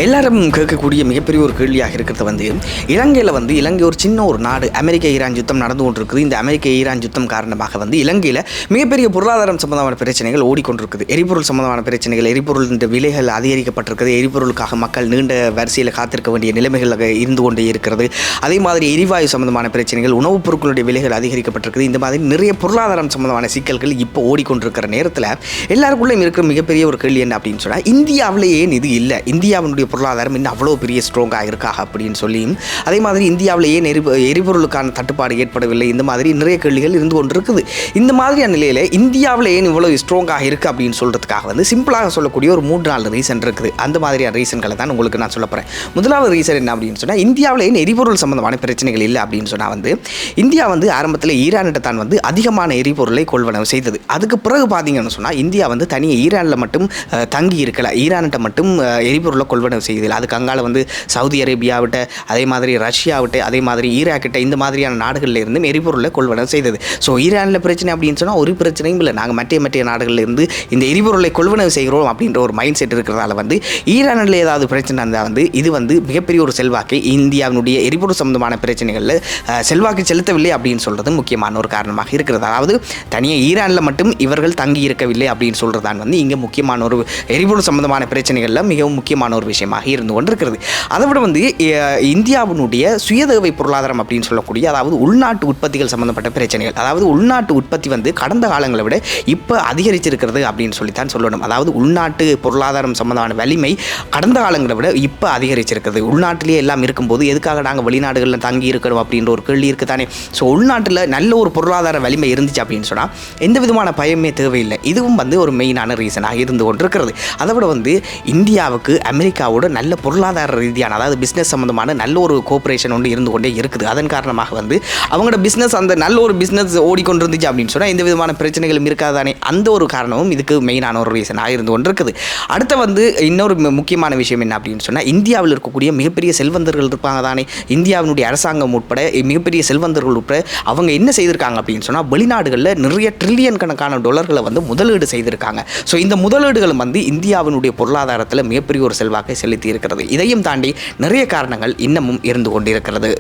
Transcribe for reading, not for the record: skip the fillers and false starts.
எல்லாரும் கேட்கக்கூடிய மிகப்பெரிய ஒரு கேள்வியாக இருக்கிறது வந்து இலங்கை ஒரு சின்ன ஒரு நாடு. அமெரிக்க ஈரான் யுத்தம் நடந்து கொண்டிருக்குது. இந்த அமெரிக்க ஈரான் யுத்தம் காரணமாக வந்து இலங்கையில் மிகப்பெரிய பொருளாதாரம் சம்பந்தமான பிரச்சனைகள் ஓடிக்கொண்டிருக்குது. எரிபொருள் சம்பந்தமான பிரச்சனைகள், எரிபொருள் விலைகள் அதிகரிக்கப்பட்டிருக்குது. எரிபொருளுக்காக மக்கள் நீண்ட வரிசையில் காத்திருக்க வேண்டிய நிலைமைகள் இருந்து கொண்டே இருக்கிறது. அதே மாதிரி எரிவாயு சம்பந்தமான பிரச்சனைகள், உணவுப் பொருட்களுடைய விலைகள் அதிகரிக்கப்பட்டிருக்குது. இந்த மாதிரி நிறைய பொருளாதாரம் சம்பந்தமான சிக்கல்கள் இப்போ ஓடிக்கொண்டிருக்கிற நேரத்தில் எல்லாருக்குள்ளே இருக்கிற மிகப்பெரிய ஒரு கேள்வி என்ன அப்படின்னு சொன்னால், இந்தியாவில் ஏன் இது இல்லை? இந்தியாவினுடைய பொருளாதாரம் இன்னும் அவ்வளோ பெரிய ஸ்ட்ராங்காக இருக்கா அப்படின்னு சொல்லியும், அதே மாதிரி இந்தியாவில் ஏன் எரிபொருளுக்கான தட்டுப்பாடு ஏற்படவில்லை? இந்த மாதிரி நிறைய கேள்விகள் இருந்து கொண்டிருக்குது. இந்த மாதிரியான நிலையில் இந்தியாவில் ஏன் இவ்வளோ ஸ்ட்ராங்காக இருக்குது அப்படின்னு சொல்கிறதுக்காக வந்து சிம்பிளாக சொல்லக்கூடிய ஒரு 3-4 ரீசன் இருக்குது. அந்த மாதிரியான ரீசன்களை தான் உங்களுக்கு நான் சொல்ல போகிறேன். முதலாவது ரீசன் என்ன அப்படின்னு சொன்னால், இந்தியாவில் ஏன் எரிபொருள் சம்பந்தமான பிரச்சனைகள் இல்லை அப்படின்னு சொன்னால் வந்து, இந்தியா வந்து ஆரம்பத்தில் ஈரானிட்ட தான் வந்து அதிகமான எரிபொருளை கொள்வனவு செய்தது. அதுக்கு பிறகு பார்த்தீங்கன்னு சொன்னால், இந்தியா வந்து தனியாக ஈரானில் மட்டும் தங்கி இருக்கல, ஈரான்கிட்ட மட்டும் எரிபொருளை கொள்வனவு செய்ததில்லை. அதுக்கு அங்கால வந்து சவுதி அரேபியாவிட்ட, அதே மாதிரி ரஷ்யாவிட்ட, அதே மாதிரி ஈராக்கிட்ட, இந்த மாதிரியான நாடுகளில் இருந்தும் எரிபொருளை கொள்வனவு செய்தது. ஸோ ஈரானில் பிரச்சனை அப்படின்னு சொன்னால் ஒரு பிரச்சனையும் இல்லை, நாங்கள் மற்ற நாடுகளில் இருந்து இந்த எரிபொருளை கொள்வனவு செய்கிறோம் அப்படின்ற ஒரு மைண்ட் செட் இருக்கிறதால வந்து ஈரானில் ஏதாவது பிரச்சனை இருந்தால் வந்து இது வந்து மிகப்பெரிய ஒரு செல்வாக்கை இந்தியாவினுடைய எரிபொருள் சம்பந்தமான பிரச்சனைகளில் செல்வாக்கு செலுத்தவில்லை அப்படின்னு சொல்கிறது முக்கியமான ஒரு காரணமாக இருக்கிறது. அதாவது தனியாக ஈரானில் மட்டும் இவர்கள் தங்கி இருக்கவில்லை அப்படின்னு சொல்கிறதான் வந்து இங்கே முக்கியமான ஒரு எரிபொருள் சம்பந்தமான பிரச்சனைகளில் மிகவும் முக்கியமான ஒரு விஷயமாக இருந்து கொண்டிருக்கிறது. அதை விட வந்து இந்தியாவினுடைய சுயதேவை பொருளாதாரம் அப்படின்னு சொல்லக்கூடிய, அதாவது உள்நாட்டு உற்பத்திகள் சம்பந்தப்பட்ட பிரச்சனைகள், அதாவது உள்நாட்டு உற்பத்தி வந்து கடந்த காலங்களை விட இப்போ அதிகரிச்சிருக்கிறது அப்படின்னு சொல்லித்தான் சொல்லணும். அதாவது உள்நாட்டு பொருளாதாரம் சம்பந்தமான வலிமை கடந்த காலங்களை விட இப்போ அதிகரிச்சிருக்கிறது. உள்நாட்டிலேயே எல்லாம் இருக்கும்போது எதுக்காக நாங்கள் வெளிநாடுகளில் தங்கி இருக்கணும் அப்படின்ற ஒரு கேள்வி இருக்குது தானே. ஸோ உள்நாட்டில் நல்ல ஒரு பொருளாதார வலிமை இருந்துச்சு அப்படின்னு சொன்னால் எந்த விதமான பயமே தேவையில்லை. இதுவும் வந்து ஒரு மெயினான ரீசனாக இருந்து கொண்டிருக்கிறது. அதை விட வந்து இந்தியாவுக்கு அமெரிக்காவோட நல்ல பொருளாதார ரீதியான, அதாவது பிஸ்னஸ் சம்மந்தமான நல்ல ஒரு கோஆப்ரேஷன் ஒன்று இருந்து கொண்டே இருக்குது. அதன் காரணமாக வந்து அவங்களோட பிஸ்னஸ், அந்த நல்ல ஒரு பிஸ்னஸ் ஓடிக்கொண்டிருந்துச்சு அப்படின்னு சொன்னால் எந்த விதமான பிரச்சனைகளும் இருக்காதானே. அந்த ஒரு காரணமும் இதுக்கு மெயினான ஒரு ரீசனாக இருந்து கொண்டிருக்குது. அடுத்த வந்து இன்னொரு முக்கியமான விஷயம் என்ன அப்படின்னு சொன்னால், இந்தியாவில் இருக்கக்கூடிய மிகப்பெரிய செல்வந்தர்கள் இருப்பாங்க தானே, இந்தியாவினுடைய அரசாங்கம் உட்பட மிகப்பெரிய செல்வந்தர்கள் உட்பட அவங்க என்ன செய்திருக்காங்க அப்படின்னு சொன்னால், வெளிநாடுகளில் நிறைய ட்ரில்லியன் கணக்கான டாலர்களை வந்து முதலீடு செய்திருக்காங்க. ஸோ இந்த முதலீடுகள் வந்து இந்தியாவினுடைய பொருளாதாரத்தில் மிகப்பெரிய ஒரு செல்வாக்கை செலுத்தி இருக்கிறது. இதையும் தாண்டி நிறைய காரணங்கள் இன்னமும் இருந்து கொண்டிருக்கிறது.